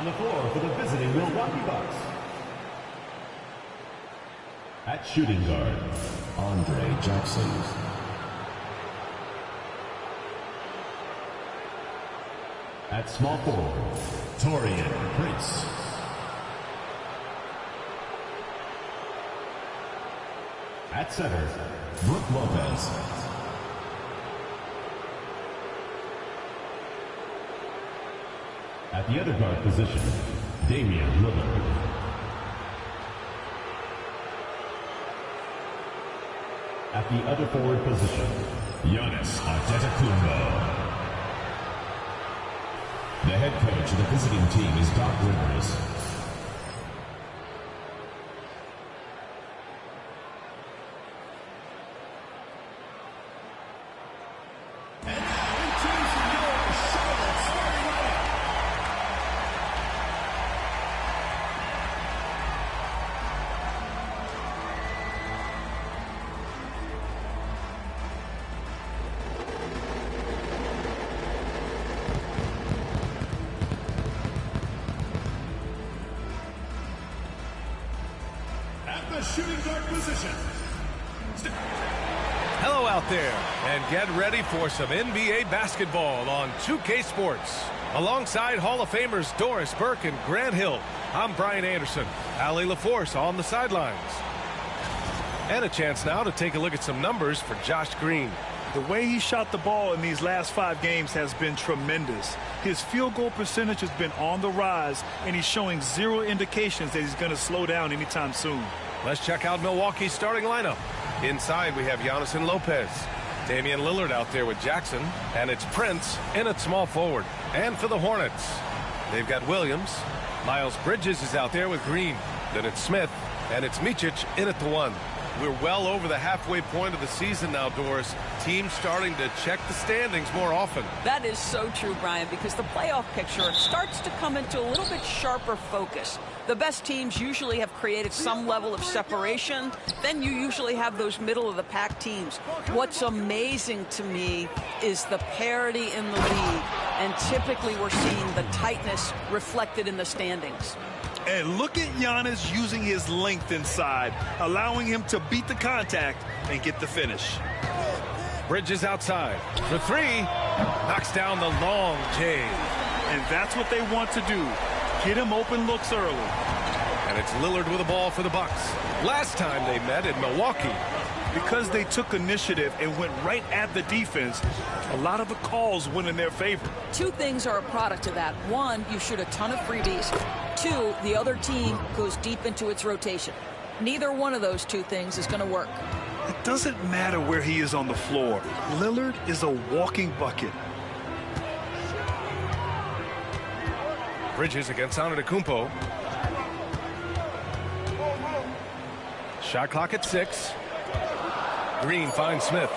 On the floor for the visiting Milwaukee Bucks. At shooting guard, Andre Jackson. At small forward, Taurean Prince. At center, Brook Lopez. At the other guard position, Damian Lillard. At the other forward position, Giannis Antetokounmpo. The head coach of the visiting team is Doc Rivers. Shooting guard position. Hello out there, and get ready for some NBA basketball on 2K Sports. Alongside Hall of Famers Doris Burke and Grant Hill, I'm Brian Anderson. Allie LaForce on the sidelines. And a chance now to take a look at some numbers for Josh Green. The way he shot the ball in these last 5 games has been tremendous. His field goal percentage has been on the rise, and he's showing zero indications that he's going to slow down anytime soon. Let's check out Milwaukee's starting lineup. Inside, we have Giannis and Lopez. Damian Lillard out there with Jackson. And it's Prince in at small forward. And for the Hornets, they've got Williams. Miles Bridges is out there with Green. Then it's Smith. And it's Micic in at the 1. We're well over the halfway point of the season now, Doris. Teams starting to check the standings more often. That is so true, Brian, because the playoff picture starts to come into a little bit sharper focus. The best teams usually have created some level of separation. Then you usually have those middle-of-the-pack teams. What's amazing to me is the parity in the league, and typically we're seeing the tightness reflected in the standings. And look at Giannis using his length inside, allowing him to beat the contact and get the finish. Bridges outside for 3. Knocks down the long J. And that's what they want to do. Get him open looks early. And it's Lillard with the ball for the Bucks. Last time they met in Milwaukee. Because they took initiative and went right at the defense, a lot of the calls went in their favor. 2 things are a product of that. 1, you shoot a ton of freebies. 2, the other team goes deep into its rotation. Neither one of those 2 things is going to work. It doesn't matter where he is on the floor. Lillard is a walking bucket. Bridges against Antetokounmpo. Shot clock at 6. Green finds Smith.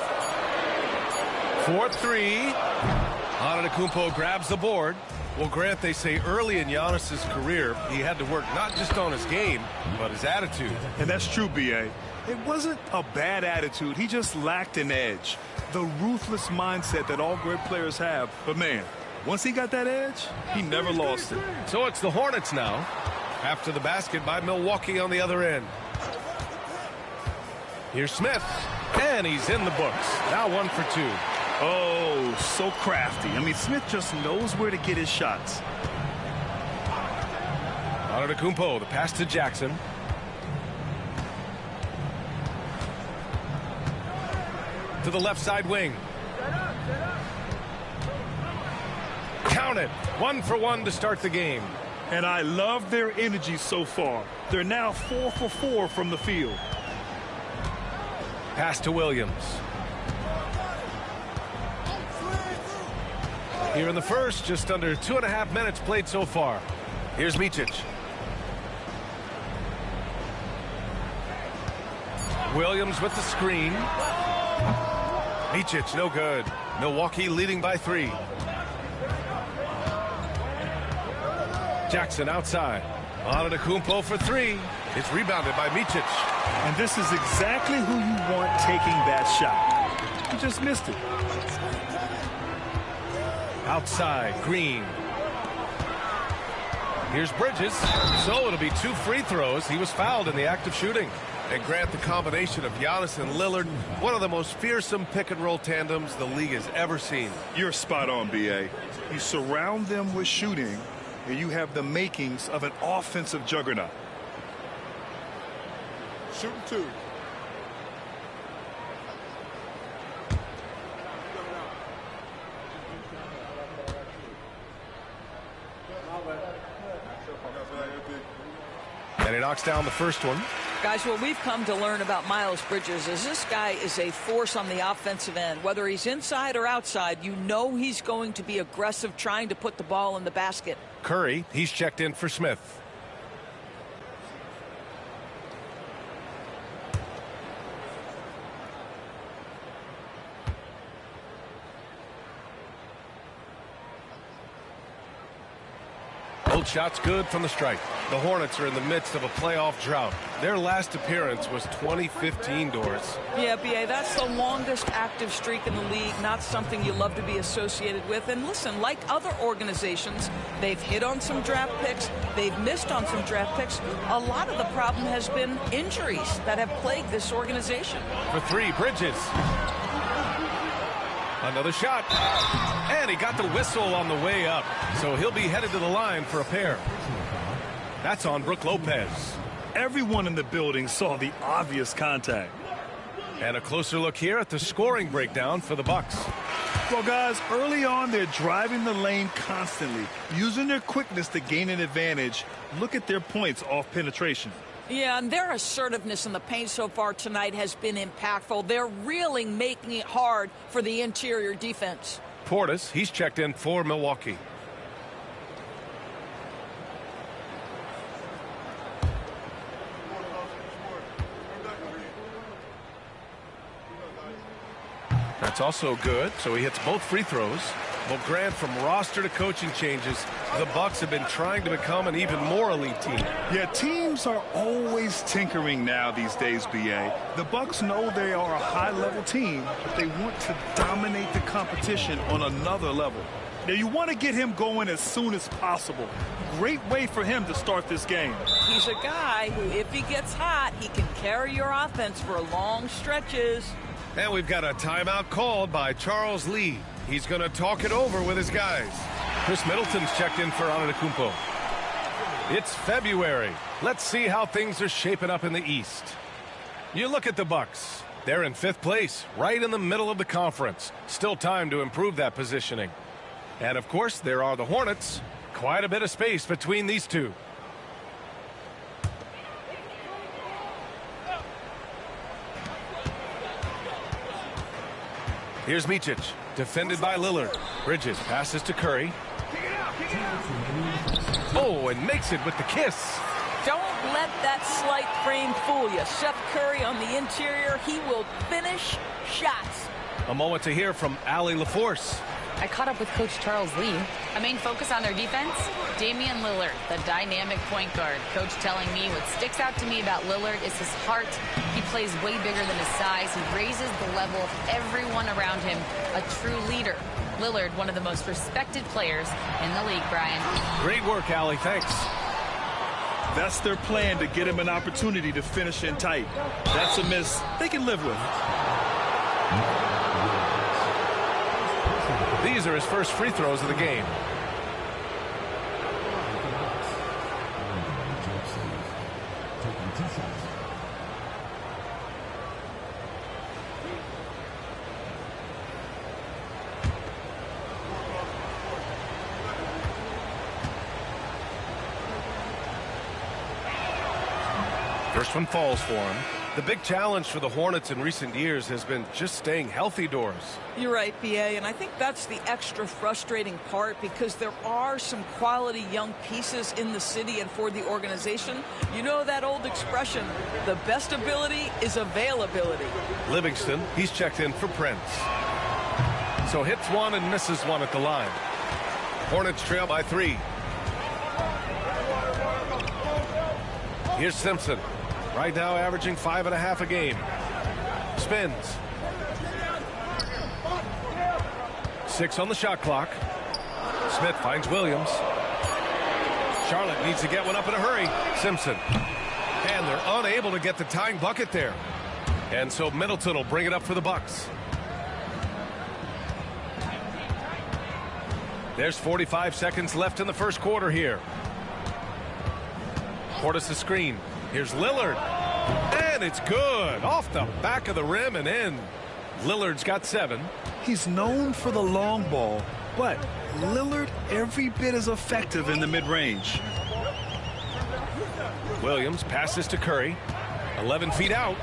4-3. Antetokounmpo grabs the board. Well, Grant, they say early in Giannis's career, he had to work not just on his game, but his attitude. And that's true, B.A. It wasn't a bad attitude. He just lacked an edge. The ruthless mindset that all great players have. But, man, once he got that edge, he never lost it. So it's the Hornets now, after the basket by Milwaukee on the other end. Here's Smith, and he's in the books. Now 1 for 2. Oh, so crafty. I mean, Smith just knows where to get his shots. Antetokounmpo, the pass to Jackson. To the left side wing. Count it. 1 for 1 to start the game. And I love their energy so far. They're now 4 for 4 from the field. Pass to Williams. Here in the first, just under 2.5 minutes played so far. Here's Micic. Williams with the screen. Micic, no good. Milwaukee leading by 3. Jackson outside. Antetokounmpo for 3. It's rebounded by Micic. And this is exactly who you want taking that shot. He just missed it. Outside, Green. Here's Bridges. So it'll be 2 free throws. He was fouled in the act of shooting. And Grant, the combination of Giannis and Lillard, one of the most fearsome pick-and-roll tandems the league has ever seen. You're spot on, B.A. You surround them with shooting, and you have the makings of an offensive juggernaut. Shooting 2. And he knocks down the first one. Guys, what we've come to learn about Miles Bridges is this guy is a force on the offensive end. Whether he's inside or outside, you know he's going to be aggressive trying to put the ball in the basket. Curry, he's checked in for Smith. Both shots good from the stripe. The Hornets are in the midst of a playoff drought. Their last appearance was 2015, Doris. Yeah, B.A., that's the longest active streak in the league, not something you love to be associated with. And listen, like other organizations, they've hit on some draft picks, they've missed on some draft picks. A lot of the problem has been injuries that have plagued this organization. For 3, Bridges. Another shot. And he got the whistle on the way up. So he'll be headed to the line for a pair. That's on Brook Lopez. Everyone in the building saw the obvious contact. And a closer look here at the scoring breakdown for the Bucks. Well, guys, early on, they're driving the lane constantly, using their quickness to gain an advantage. Look at their points off penetration. Yeah, and their assertiveness in the paint so far tonight has been impactful. They're really making it hard for the interior defense. Portis, he's checked in for Milwaukee. That's also good, so he hits both free throws. Well, Grant, from roster to coaching changes, the Bucks have been trying to become an even more elite team. Yeah, teams are always tinkering now these days, B.A. The Bucks know they are a high-level team, but they want to dominate the competition on another level. Now, you want to get him going as soon as possible. Great way for him to start this game. He's a guy who, if he gets hot, he can carry your offense for long stretches. And we've got a timeout called by Charles Lee. He's going to talk it over with his guys. Chris Middleton's checked in for Antetokounmpo. It's February. Let's see how things are shaping up in the East. You look at the Bucks. They're in 5th place, right in the middle of the conference. Still time to improve that positioning. And, of course, there are the Hornets. Quite a bit of space between these two. Here's Micic, defended by Lillard. Bridges passes to Curry. Oh, and makes it with the kiss. Don't let that slight frame fool you. Seth Curry on the interior, he will finish shots. A moment to hear from Allie LaForce. I caught up with Coach Charles Lee. A main focus on their defense, Damian Lillard, the dynamic point guard. Coach telling me what sticks out to me about Lillard is his heart. He plays way bigger than his size. He raises the level of everyone around him. A true leader. Lillard, one of the most respected players in the league, Brian. Great work, Allie. Thanks. That's their plan, to get him an opportunity to finish in tight. That's a miss they can live with. These are his first free throws of the game. First one falls for him. The big challenge for the Hornets in recent years has been just staying healthy, Doris. You're right, B.A., and I think that's the extra frustrating part, because there are some quality young pieces in the city and for the organization. You know that old expression, the best ability is availability. Livingston, he's checked in for Prince. So hits one and misses one at the line. Hornets trail by 3. Here's Simpson. Right now averaging 5.5 a game. Spins. 6 on the shot clock. Smith finds Williams. Charlotte needs to get one up in a hurry. Simpson. And they're unable to get the tying bucket there. And so Middleton will bring it up for the Bucks. There's 45 seconds left in the first quarter here. Portis the screen. Here's Lillard. And it's good. Off the back of the rim and in. Lillard's got 7. He's known for the long ball, but Lillard every bit as effective in the mid-range. Williams passes to Curry. 11 feet out.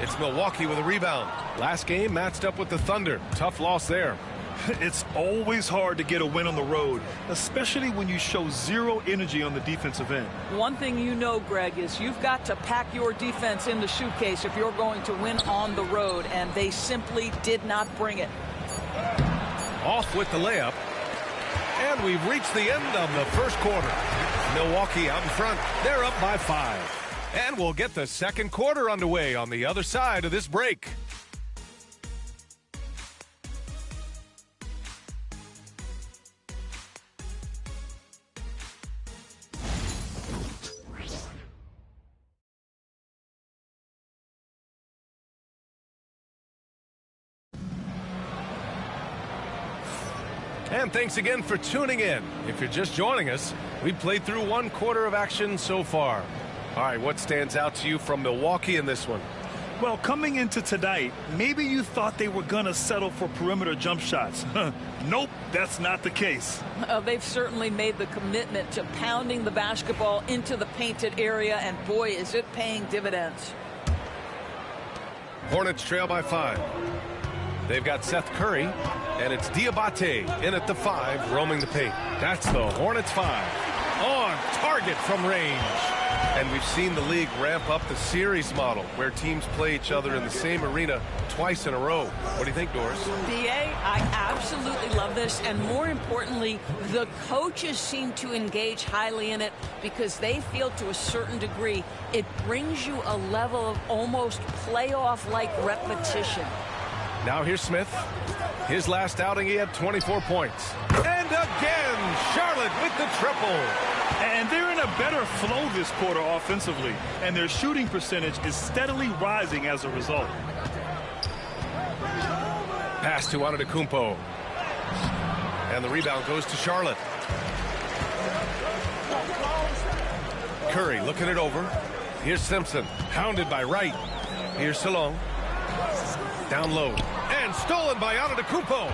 It's Milwaukee with a rebound. Last game matched up with the Thunder. Tough loss there. It's always hard to get a win on the road, especially when you show zero energy on the defensive end. One thing you know, Greg, is you've got to pack your defense in the suitcase if you're going to win on the road, and they simply did not bring it. Off with the layup. And we've reached the end of the first quarter. Milwaukee out in front. They're up by 5. And we'll get the second quarter underway on the other side of this break. And thanks again for tuning in. If you're just joining us, we've played through one quarter of action so far. All right, what stands out to you from Milwaukee in this one? Well, coming into tonight, maybe you thought they were going to settle for perimeter jump shots. Nope, that's not the case. They've certainly made the commitment to pounding the basketball into the painted area, and boy, is it paying dividends. Hornets trail by 5. They've got Seth Curry, and it's Diabate in at the 5, roaming the paint. That's the Hornets 5. On target from range. And we've seen the league ramp up the series model, where teams play each other in the same arena twice in a row. What do you think, Doris? B.A., I absolutely love this, and more importantly, the coaches seem to engage highly in it because they feel to a certain degree it brings you a level of almost playoff-like repetition. Now here's Smith. His last outing, he had 24 points. And again, Charlotte with the triple. And they're in a better flow this quarter offensively, and their shooting percentage is steadily rising as a result. Pass to Antetokounmpo. And the rebound goes to Charlotte. Curry looking it over. Here's Simpson, hounded by Wright. Here's Salon. Down low. And stolen by Antetokounmpo.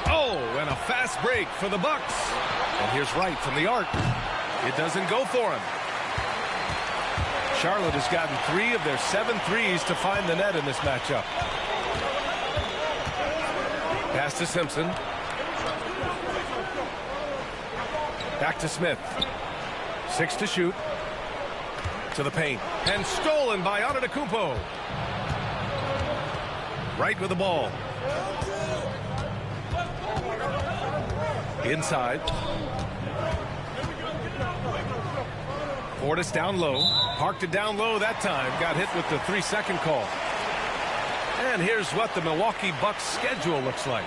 Oh, and a fast break for the Bucks. And here's Wright from the arc. It doesn't go for him. Charlotte has gotten 3 of their 7 threes to find the net in this matchup. Pass to Simpson. Back to Smith. 6 to shoot. To the paint. And stolen by Antetokounmpo. Right with the ball. Inside. Portis down low. Parked it down low that time. Got hit with the 3-second call. And here's what the Milwaukee Bucks schedule looks like.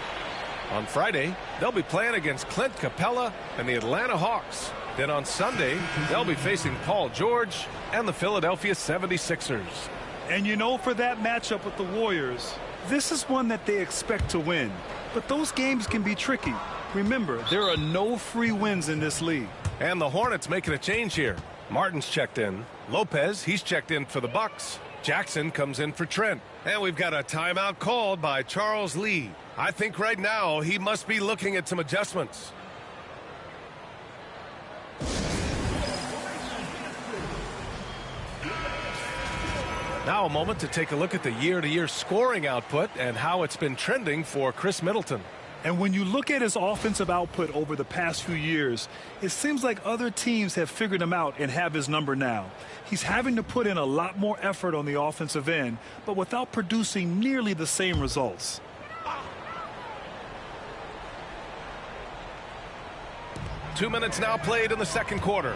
On Friday, they'll be playing against Clint Capella and the Atlanta Hawks. Then on Sunday, they'll be facing Paul George and the Philadelphia 76ers. And you know, for that matchup with the Warriors, this is one that they expect to win. But those games can be tricky. Remember, there are no free wins in this league. And the Hornets making a change here. Martin's checked in. Lopez, he's checked in for the Bucks. Jackson comes in for Trent. And we've got a timeout called by Charles Lee. I think right now he must be looking at some adjustments. Now a moment to take a look at the year-to-year scoring output and how it's been trending for Chris Middleton. And when you look at his offensive output over the past few years, it seems like other teams have figured him out and have his number now. He's having to put in a lot more effort on the offensive end, but without producing nearly the same results. Two minutes now played in the second quarter.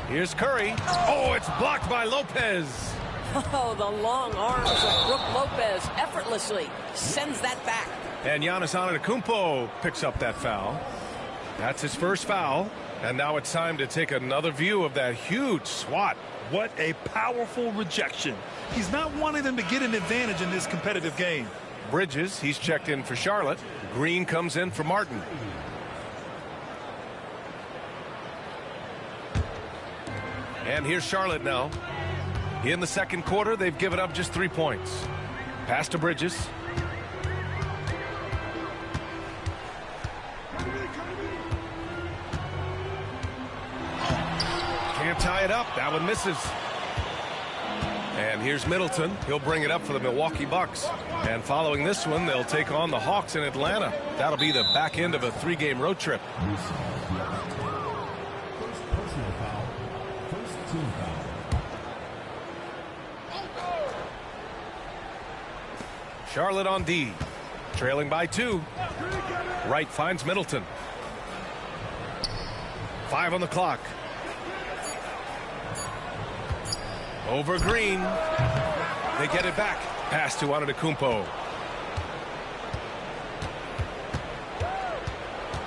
Here's Curry. Oh, it's blocked by Lopez. Oh, the long arms of Brook Lopez effortlessly sends that back. And Giannis Antetokounmpo picks up that foul. That's his first foul. And now it's time to take another view of that huge swat. What a powerful rejection. He's not wanting them to get an advantage in this competitive game. Bridges, he's checked in for Charlotte. Green comes in for Martin. And here's Charlotte now. In the second quarter, they've given up just 3 points. Pass to Bridges. Can't tie it up. That one misses. And here's Middleton. He'll bring it up for the Milwaukee Bucks. And following this one, they'll take on the Hawks in Atlanta. That'll be the back end of a 3-game road trip. Charlotte on D. Trailing by 2. Wright finds Middleton. 5 on the clock. Over Green. They get it back. Pass to Antetokounmpo.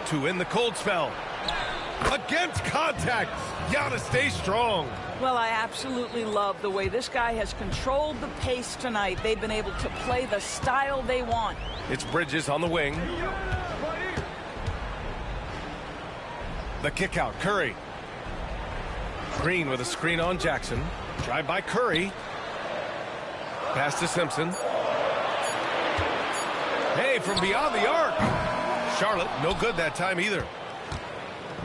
To in the cold spell. Against contact. Giannis stays strong. Well, I absolutely love the way this guy has controlled the pace tonight. They've been able to play the style they want. It's Bridges on the wing. The kick out. Curry. Green with a screen on Jackson. Drive by Curry. Pass to Simpson. Hey, from beyond the arc. Charlotte, no good that time either.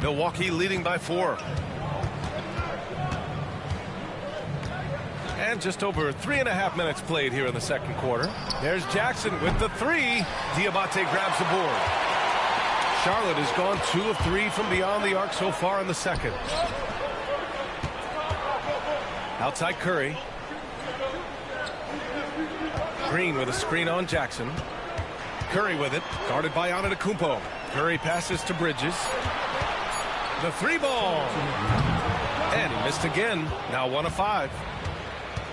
Milwaukee leading by 4. And just over 3.5 minutes played here in the second quarter. There's Jackson with the 3. Diabate grabs the board. Charlotte has gone 2 of 3 from beyond the arc so far in the second. Outside Curry. Green with a screen on Jackson. Curry with it, guarded by Antetokounmpo. Curry passes to Bridges. The 3-ball. And he missed again. Now 1 of 5.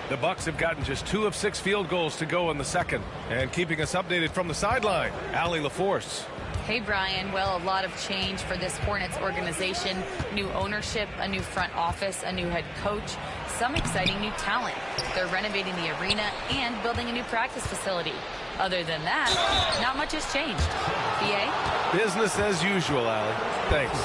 The Bucks have gotten just 2 of 6 field goals to go in the second. And keeping us updated from the sideline, Allie LaForce. Hey, Brian. Well, a lot of change for this Hornets organization. New ownership, a new front office, a new head coach, some exciting new talent. They're renovating the arena and building a new practice facility. Other than that, not much has changed. BA? Business as usual, Allie. Thanks.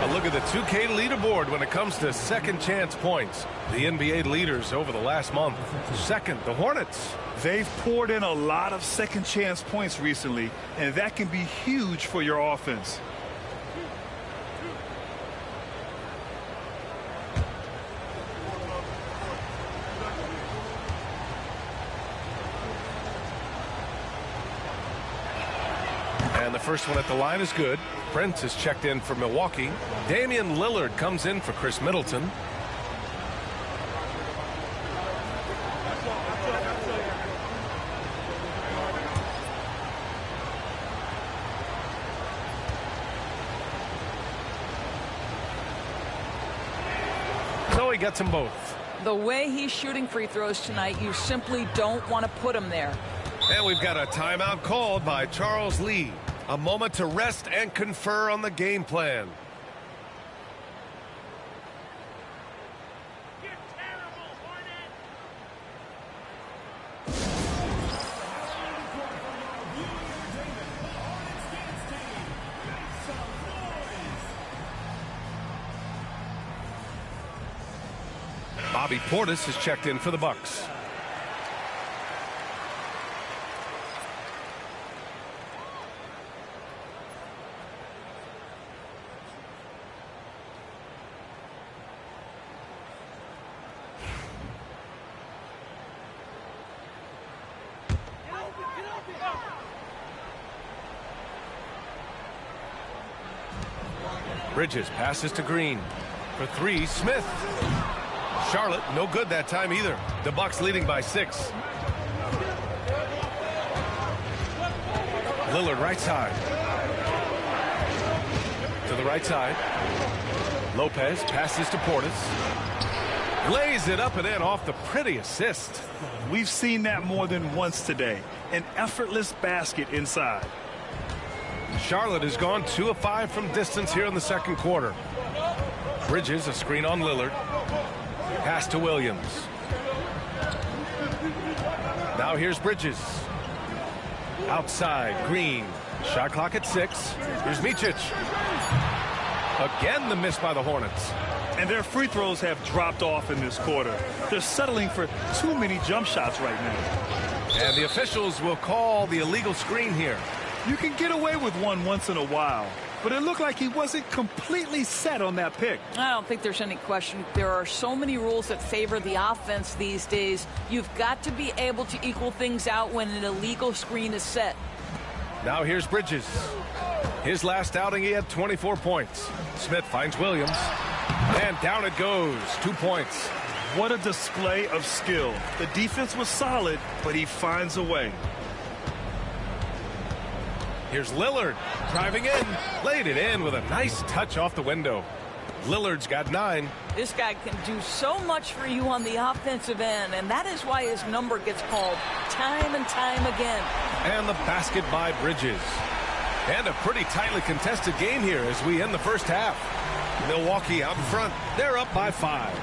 A look at the 2K leaderboard when it comes to second chance points. The NBA leaders over the last month. Second, the Hornets. They've poured in a lot of second chance points recently, and that can be huge for your offense. And the first one at the line is good. Prince is checked in for Milwaukee. Damian Lillard comes in for Chris Middleton. So he gets them both. The way he's shooting free throws tonight, you simply don't want to put him there. And we've got a timeout called by Charles Lee. A moment to rest and confer on the game plan. Bobby Portis is checked in for the Bucks. Bridges passes to Green. For 3, Smith. Charlotte, no good that time either. The Bucks leading by 6. Lillard right side. To the right side. Lopez passes to Portis. Lays it up and in off the pretty assist. We've seen that more than once today. An effortless basket inside. Charlotte has gone 2 of 5 from distance here in the second quarter. Bridges, a screen on Lillard. Pass to Williams. Now here's Bridges. Outside, Green. Shot clock at 6. Here's Micic. Again, the miss by the Hornets. And their free throws have dropped off in this quarter. They're settling for too many jump shots right now. And the officials will call the illegal screen here. You can get away with one once in a while, but it looked like he wasn't completely set on that pick. I don't think there's any question. There are so many rules that favor the offense these days. You've got to be able to equal things out when an illegal screen is set. Now here's Bridges. His last outing, he had 24 points. Smith finds Williams. And down it goes. 2 points. What a display of skill. The defense was solid, but he finds a way. Here's Lillard driving in. Laid it in with a nice touch off the window. Lillard's got 9. This guy can do so much for you on the offensive end, and that is why his number gets called time and time again. And the basket by Bridges. And a pretty tightly contested game here as we end the first half. Milwaukee out in front. They're up by 5.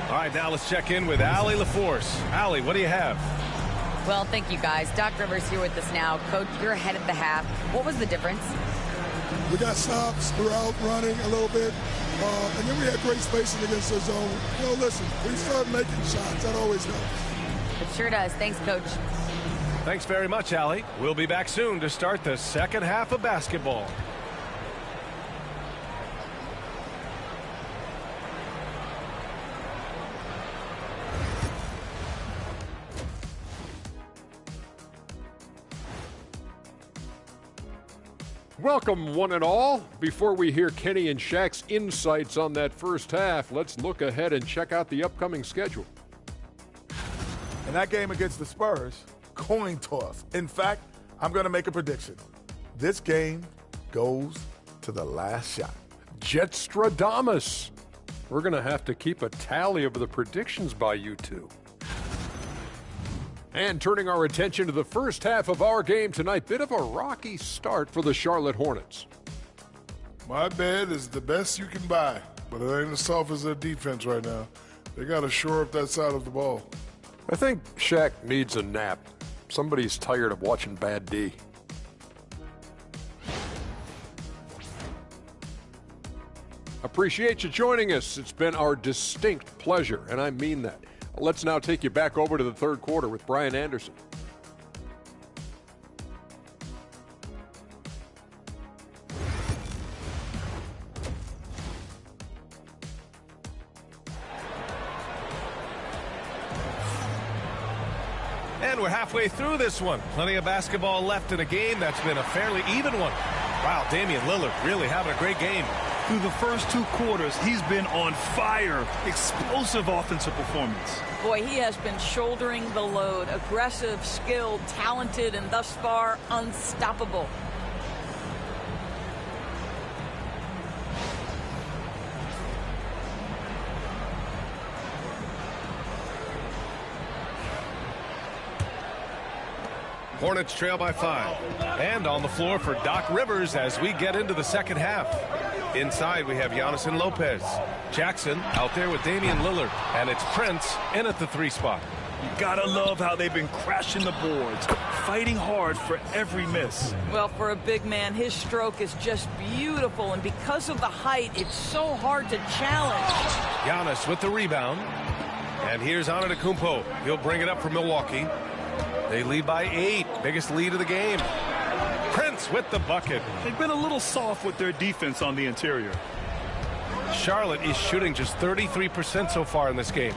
All right, now let's check in with Allie LaForce. Allie, what do you have? Well, thank you, guys. Doc Rivers here with us now. Coach, you're ahead at the half. What was the difference? We got stops throughout, running a little bit, and then we had great spacing against the zone. You know, listen, we started making shots. That always helps. It sure does. Thanks, Coach. Thanks very much, Allie. We'll be back soon to start the second half of basketball. Welcome, one and all. Before we hear Kenny and Shaq's insights on that first half, let's look ahead and check out the upcoming schedule. In that game against the Spurs, coin toss. In fact, I'm going to make a prediction. This game goes to the last shot. Jetstradamus. We're going to have to keep a tally of the predictions by you two. And turning our attention to the first half of our game tonight, bit of a rocky start for the Charlotte Hornets. My bed is the best you can buy, but it ain't as soft as their defense right now. They got to shore up that side of the ball. I think Shaq needs a nap. Somebody's tired of watching bad D. Appreciate you joining us. It's been our distinct pleasure, and I mean that. Let's now take you back over to the third quarter with Brian Anderson. And we're halfway through this one. Plenty of basketball left in a game that's been a fairly even one. Wow, Damian Lillard really having a great game. Through the first 2 quarters, he's been on fire. Explosive offensive performance. Boy, he has been shouldering the load. Aggressive, skilled, talented, and thus far unstoppable. Hornets trail by 5. And on the floor for Doc Rivers as we get into the second half. Inside, we have Giannis and Lopez. Jackson out there with Damian Lillard. And it's Prince in at the 3 spot. You gotta love how they've been crashing the boards, fighting hard for every miss. Well, for a big man, his stroke is just beautiful. And because of the height, it's so hard to challenge. Giannis with the rebound. And here's Antetokounmpo. He'll bring it up for Milwaukee. They lead by 8. Biggest lead of the game. Prince with the bucket. They've been a little soft with their defense on the interior. Charlotte is shooting just 33% so far in this game.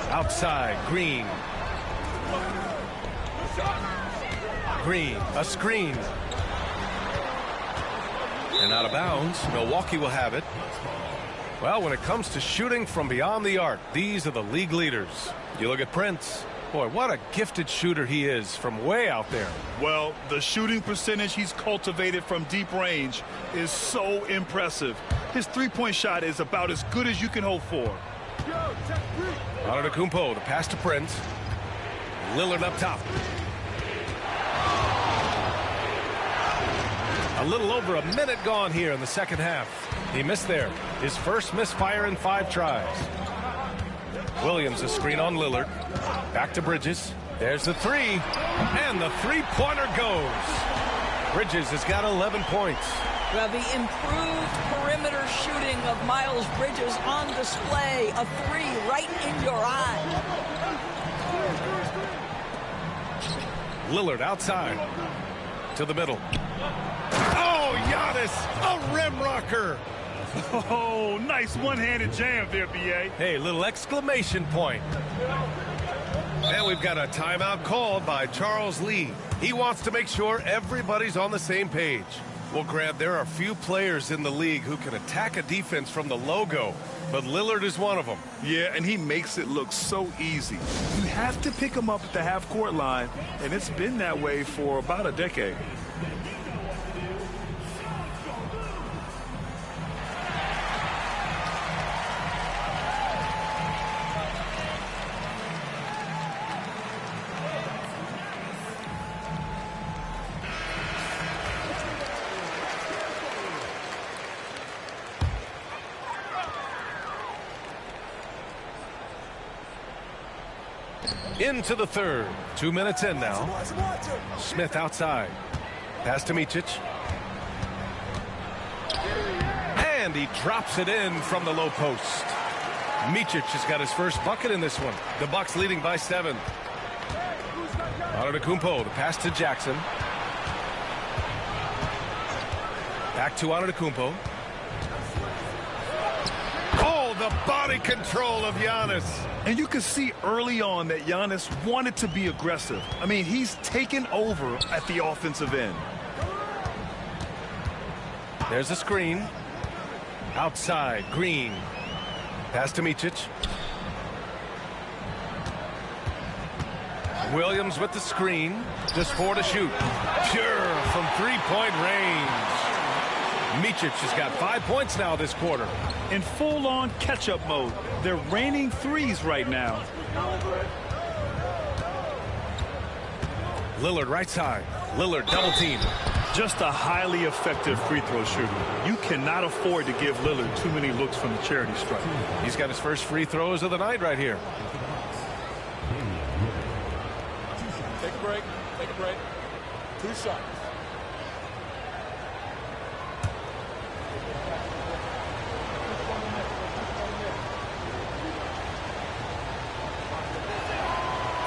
Outside, Green. Green, a screen. And out of bounds, Milwaukee will have it. Well, when it comes to shooting from beyond the arc, these are the league leaders. You look at Prince. Boy, what a gifted shooter he is from way out there. Well, the shooting percentage he's cultivated from deep range is so impressive. His three-point shot is about as good as you can hope for. Antetokounmpo, the pass to Prince. Lillard up top. A little over a minute gone here in the second half. He missed there. His first misfire in 5 tries. Williams a screen on Lillard. Back to Bridges. There's the 3. And the three-pointer goes. Bridges has got 11 points. Well, the improved perimeter shooting of Miles Bridges on display. A 3 right in your eye. Lillard outside to the middle. Oh, Giannis, a rim rocker. Oh, nice one-handed jam there, B.A. Hey, little exclamation point. And we've got a timeout called by Charles Lee. He wants to make sure everybody's on the same page. Well, Grant, there are few players in the league who can attack a defense from the logo, but Lillard is one of them. Yeah, and he makes it look so easy. You have to pick him up at the half-court line, and it's been that way for about a decade. Into the third. 2 minutes in now. Smith outside. Pass to Micic. And he drops it in from the low post. Micic has got his first bucket in this one. The Bucks leading by 7. Antetokounmpo, the pass to Jackson. Back to Antetokounmpo. Oh, the body control of Giannis. And you can see early on that Giannis wanted to be aggressive. I mean, he's taken over at the offensive end. There's a screen. Outside, Green. Pass to Micic. Williams with the screen. Just 4 to shoot. Pure from 3-point range. Micic has got 5 points now this quarter. In full-on catch-up mode. They're raining threes right now. Lillard right side. Lillard double team. Just a highly effective free throw shooter. You cannot afford to give Lillard too many looks from the charity stripe. He's got his first free throws of the night right here. Take a break. Take a break. 2 shots.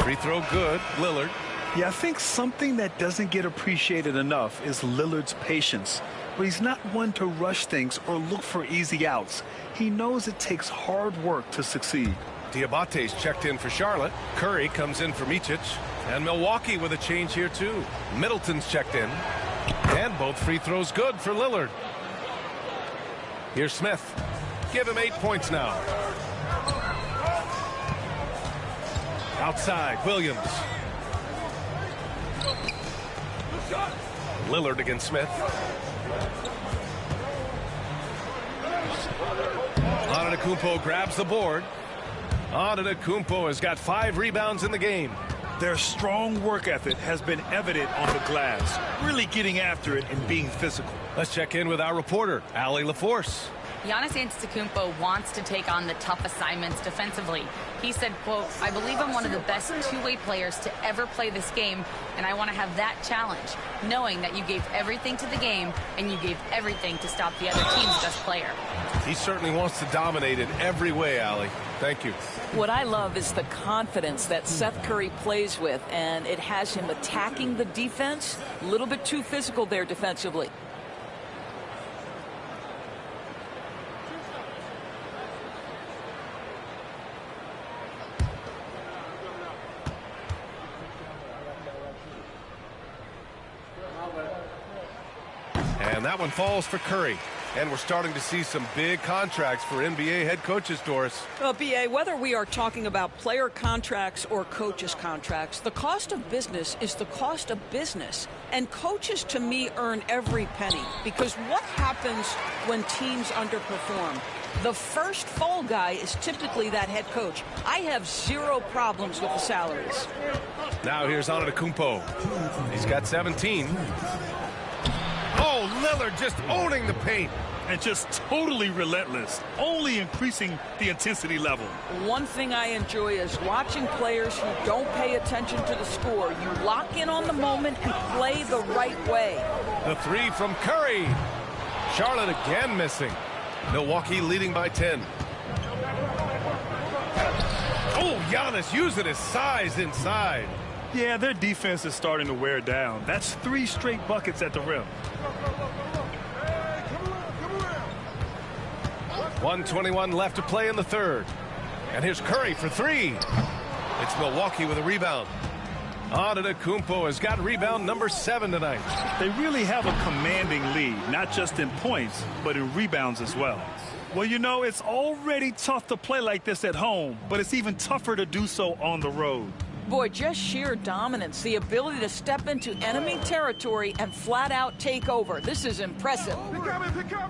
Free throw good. Lillard. Yeah, I think something that doesn't get appreciated enough is Lillard's patience. But he's not one to rush things or look for easy outs. He knows it takes hard work to succeed. Diabate's checked in for Charlotte. Curry comes in for Micic. And Milwaukee with a change here too. Middleton's checked in. And both free throws good for Lillard. Here's Smith. Give him 8 points now. Outside, Williams. Lillard against Smith. Antetokounmpo grabs the board. Antetokounmpo has got 5 rebounds in the game. Their strong work ethic has been evident on the glass, really getting after it and being physical. Let's check in with our reporter, Allie LaForce. Giannis Antetokounmpo wants to take on the tough assignments defensively. He said, quote, "I believe I'm one of the best two-way players to ever play this game, and I want to have that challenge, knowing that you gave everything to the game and you gave everything to stop the other team's best player." He certainly wants to dominate in every way, Allie. Thank you. What I love is the confidence that Seth Curry plays with, and it has him attacking the defense. A little bit too physical there defensively. And that one falls for Curry. And we're starting to see some big contracts for NBA head coaches, Doris. Well, B.A., whether we are talking about player contracts or coaches' contracts, the cost of business is the cost of business. And coaches, to me, earn every penny. Because what happens when teams underperform? The first fall guy is typically that head coach. I have 0 problems with the salaries. Now here's Antetokounmpo. He's got 17. Oh, Lillard just owning the paint. And just totally relentless, only increasing the intensity level. One thing I enjoy is watching players who don't pay attention to the score. You lock in on the moment and play the right way. The three from Curry. Charlotte again missing. Milwaukee leading by 10. Oh, Giannis using his size inside. Yeah, their defense is starting to wear down. That's 3 straight buckets at the rim. 1:21 left to play in the third. And here's Curry for 3. It's Milwaukee with a rebound. Antetokounmpo has got rebound number 7 tonight. They really have a commanding lead, not just in points, but in rebounds as well. Well, you know, it's already tough to play like this at home, but it's even tougher to do so on the road. Boy, just sheer dominance, the ability to step into enemy territory and flat out take over. This is impressive.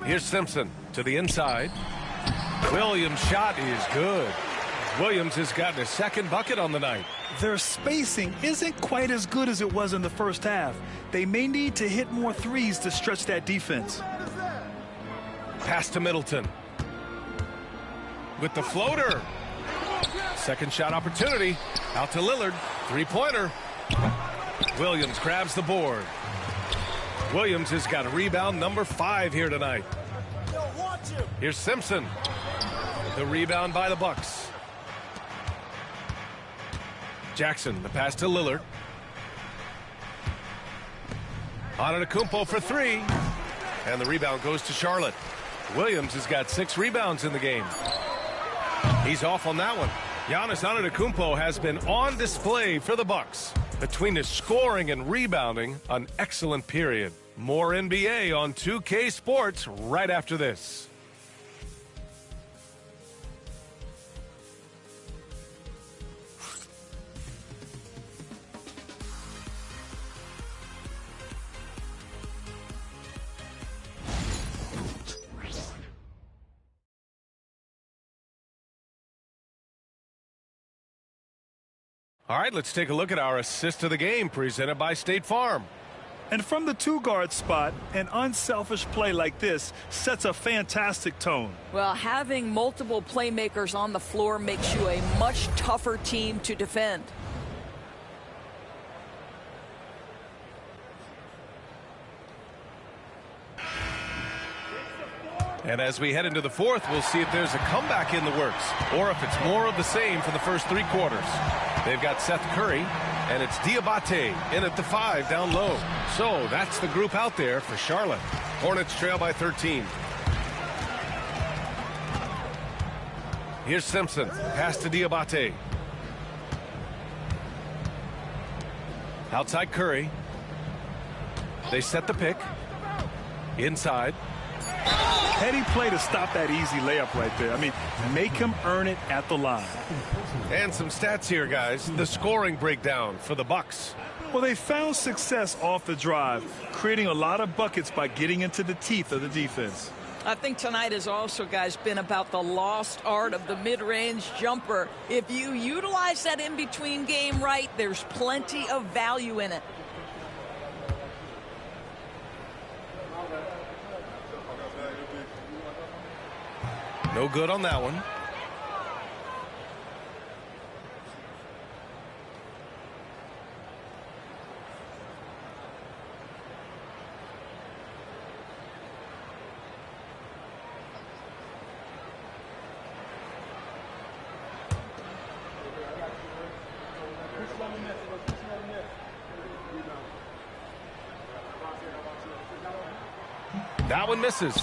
Here's Simpson to the inside. Williams' shot is good. Williams has gotten his second bucket on the night. Their spacing isn't quite as good as it was in the first half. They may need to hit more threes to stretch that defense. Pass to Middleton. With the floater. Second shot opportunity. Out to Lillard. Three-pointer. Williams grabs the board. Williams has got a rebound number 5 here tonight. Here's Simpson. The rebound by the Bucks. Jackson, the pass to Lillard. Antetokounmpo for 3. And the rebound goes to Charlotte. Williams has got 6 rebounds in the game. He's off on that one. Giannis Antetokounmpo has been on display for the Bucks. Between his scoring and rebounding, an excellent period. More NBA on 2K Sports right after this. All right, let's take a look at our assist of the game presented by State Farm. And from the 2-guard spot, an unselfish play like this sets a fantastic tone. Well, having multiple playmakers on the floor makes you a much tougher team to defend. And as we head into the fourth, we'll see if there's a comeback in the works or if it's more of the same for the first 3 quarters. They've got Seth Curry, and it's Diabate in at the 5 down low. So that's the group out there for Charlotte. Hornets trail by 13. Here's Simpson. Pass to Diabate. Outside Curry. They set the pick. Inside. Heady play to stop that easy layup right there. I mean, make him earn it at the line. And some stats here, guys. The scoring breakdown for the Bucks. Well, they found success off the drive, creating a lot of buckets by getting into the teeth of the defense. I think tonight has also, guys, been about the lost art of the mid-range jumper. If you utilize that in-between game right, there's plenty of value in it. No good on that one. That one misses.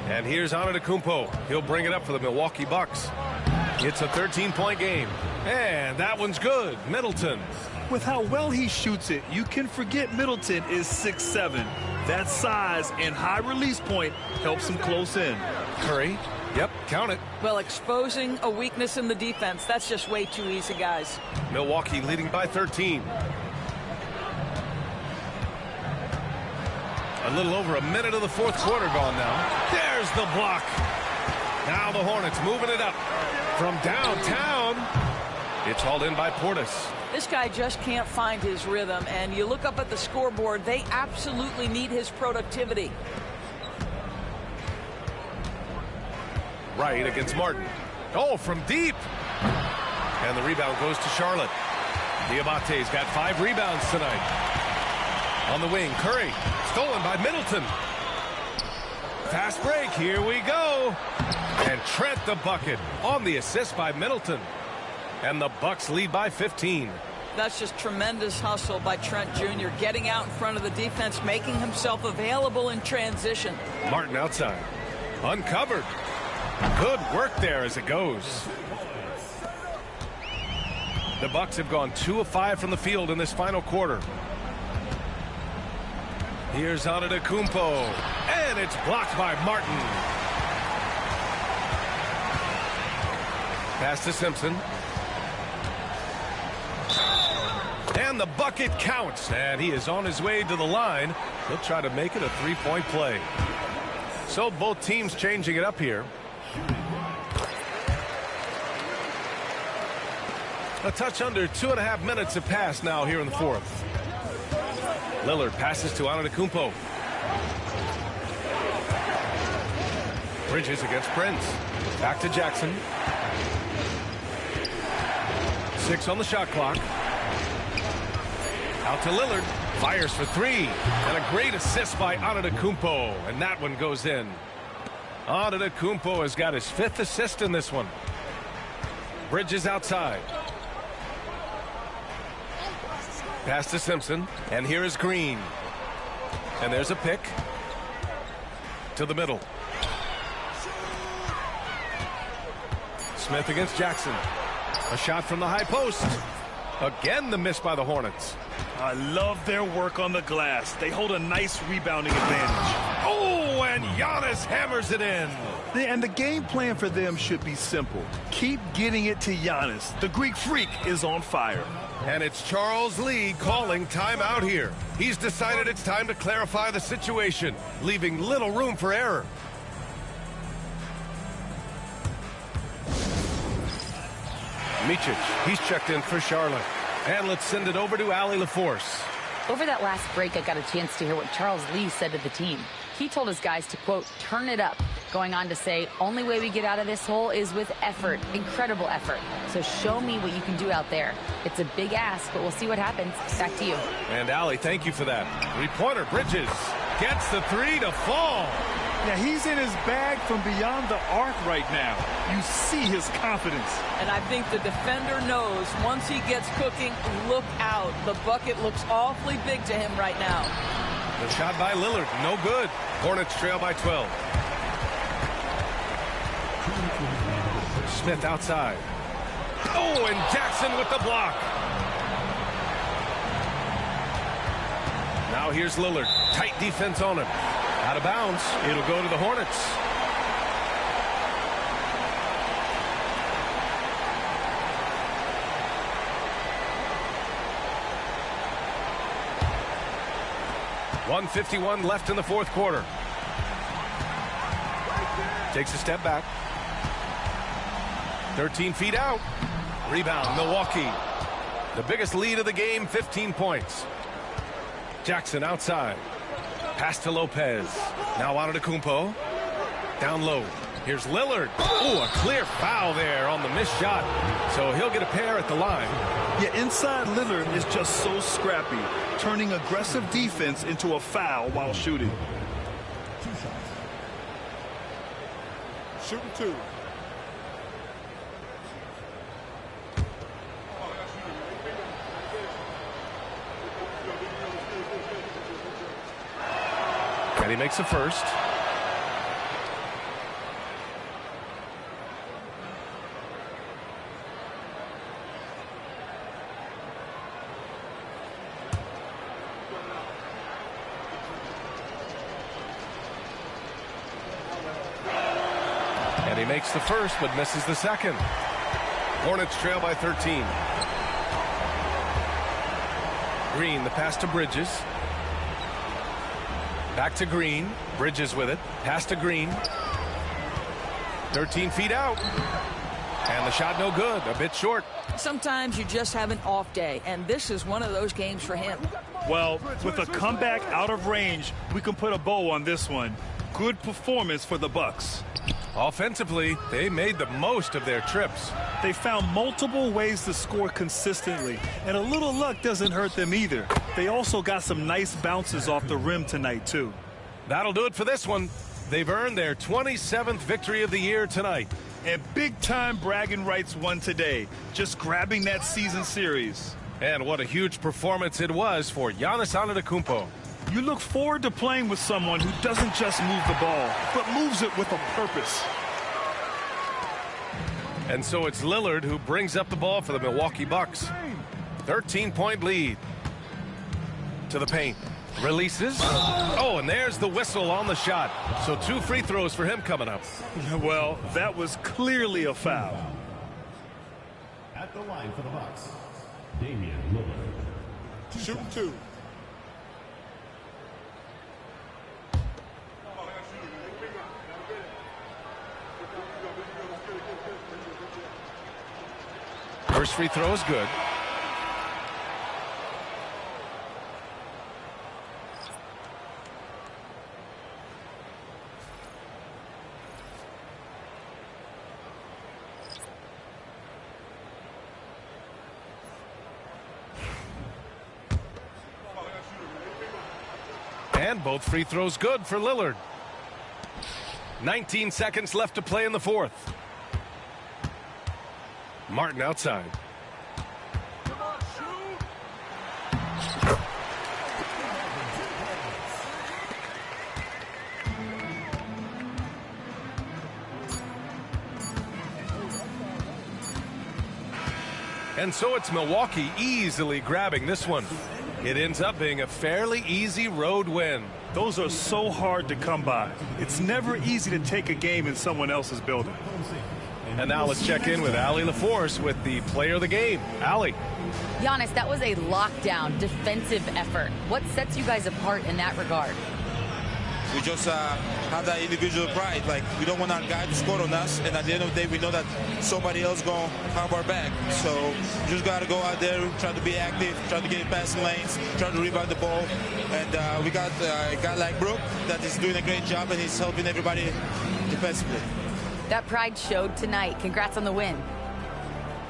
And here's Antetokounmpo. He'll bring it up for the Milwaukee Bucks. It's a 13-point game. And that one's good. Middleton. With how well he shoots it, you can forget Middleton is 6'7". That size and high release point helps him close in. Curry. Yep, count it. Well, exposing a weakness in the defense, that's just way too easy, guys. Milwaukee leading by 13. A little over a minute of the fourth quarter gone now. There's the block. Now the Hornets moving it up from downtown. It's hauled in by Portis. This guy just can't find his rhythm, and you look up at the scoreboard, they absolutely need his productivity. Right against Martin. Oh, from deep. And the rebound goes to Charlotte. Diabate's got 5 rebounds tonight. On the wing, Curry. Stolen by Middleton. Fast break. Here we go. And Trent the bucket on the assist by Middleton. And the Bucks lead by 15. That's just tremendous hustle by Trent Jr. Getting out in front of the defense, making himself available in transition. Martin outside. Uncovered. Good work there as it goes. The Bucks have gone 2 of 5 from the field in this final quarter. Here's Antetokounmpo, and it's blocked by Martin. Pass to Simpson. And the bucket counts, and he is on his way to the line. He'll try to make it a 3-point play. So both teams changing it up here. A touch under 2.5 minutes have passed now here in the fourth. Lillard passes to Antetokounmpo. Bridges against Prince. Back to Jackson. 6 on the shot clock. Out to Lillard. Fires for 3. And a great assist by Antetokounmpo. And that one goes in. Antetokounmpo has got his 5th assist in this one. Bridges outside. Pass to Simpson, and here is Green. And there's a pick to the middle. Smith against Jackson. A shot from the high post. Again, the miss by the Hornets. I love their work on the glass. They hold a nice rebounding advantage. Oh, and Giannis hammers it in. And the game plan for them should be simple. Keep getting it to Giannis. The Greek freak is on fire. And it's Charles Lee calling timeout here. He's decided it's time to clarify the situation, leaving little room for error. Micic, he's checked in for Charlotte. And let's send it over to Allie LaForce. Over that last break, I got a chance to hear what Charles Lee said to the team. He told his guys to, quote, turn it up, going on to say, only way we get out of this hole is with effort, incredible effort. So show me what you can do out there. It's a big ask, but we'll see what happens. Back to you. And Allie, thank you for that. 3-pointer, Bridges gets the 3 to fall. Yeah, he's in his bag from beyond the arc right now. You see his confidence. And I think the defender knows once he gets cooking, look out. The bucket looks awfully big to him right now. The shot by Lillard, no good. Hornets trail by 12. Smith outside. Oh, and Jackson with the block. Now here's Lillard. Tight defense on him. Out of bounds. It'll go to the Hornets. .151 left in the fourth quarter. Takes a step back. 13 feet out. Rebound, Milwaukee. The biggest lead of the game, 15 points. Jackson outside. Pass to Lopez. Now Antetokounmpo. Down low. Here's Lillard. Ooh, a clear foul there on the missed shot. So he'll get a pair at the line. Yeah, inside Lillard is just so scrappy, turning aggressive defense into a foul while shooting. Shooting 2. And he makes the first. And he makes the first, but misses the second. Hornets trail by 13. Green, the pass to Bridges. Back to Green. Bridges with it. Pass to Green. 13 feet out. And the shot no good, a bit short. Sometimes you just have an off day, and this is one of those games for him. Well, with a comeback out of range, we can put a bow on this one. Good performance for the Bucks. Offensively, they made the most of their trips. They found multiple ways to score consistently, and a little luck doesn't hurt them either. They also got some nice bounces off the rim tonight, too. That'll do it for this one. They've earned their 27th victory of the year tonight. And big-time bragging rights won today, just grabbing that season series. And what a huge performance it was for Giannis Antetokounmpo. You look forward to playing with someone who doesn't just move the ball, but moves it with a purpose. And so it's Lillard who brings up the ball for the Milwaukee Bucks. 13-point lead. To the paint. Releases. Oh, and there's the whistle on the shot. So 2 free throws for him coming up. Well, that was clearly a foul. At the line for the Bucks, Damian Lillard. Shoot 2. First free throw is good. And both free throws good for Lillard. 19 seconds left to play in the fourth. Martin outside. And so it's Milwaukee easily grabbing this one. It ends up being a fairly easy road win. Those are so hard to come by. It's never easy to take a game in someone else's building. And now let's check in with Allie LaForce with the player of the game. Allie. Giannis, that was a lockdown defensive effort. What sets you guys apart in that regard? We just have that individual pride. Like, we don't want our guy to score on us, and at the end of the day, we know that somebody else going to have our back. So you just got to go out there, try to be active, try to get in passing lanes, try to rebound the ball. And we got a guy like Brook that is doing a great job, and he's helping everybody defensively. That pride showed tonight. Congrats on the win.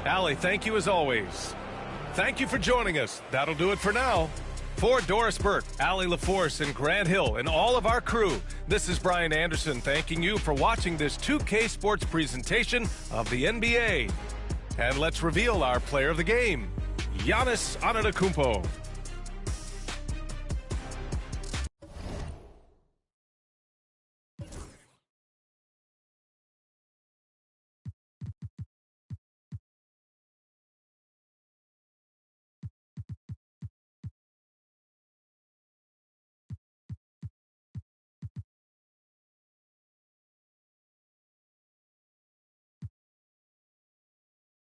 Allie, thank you as always. Thank you for joining us. That'll do it for now. For Doris Burke, Allie LaForce, and Grant Hill, and all of our crew, this is Brian Anderson thanking you for watching this 2K Sports presentation of the NBA. And let's reveal our player of the game, Giannis Antetokounmpo.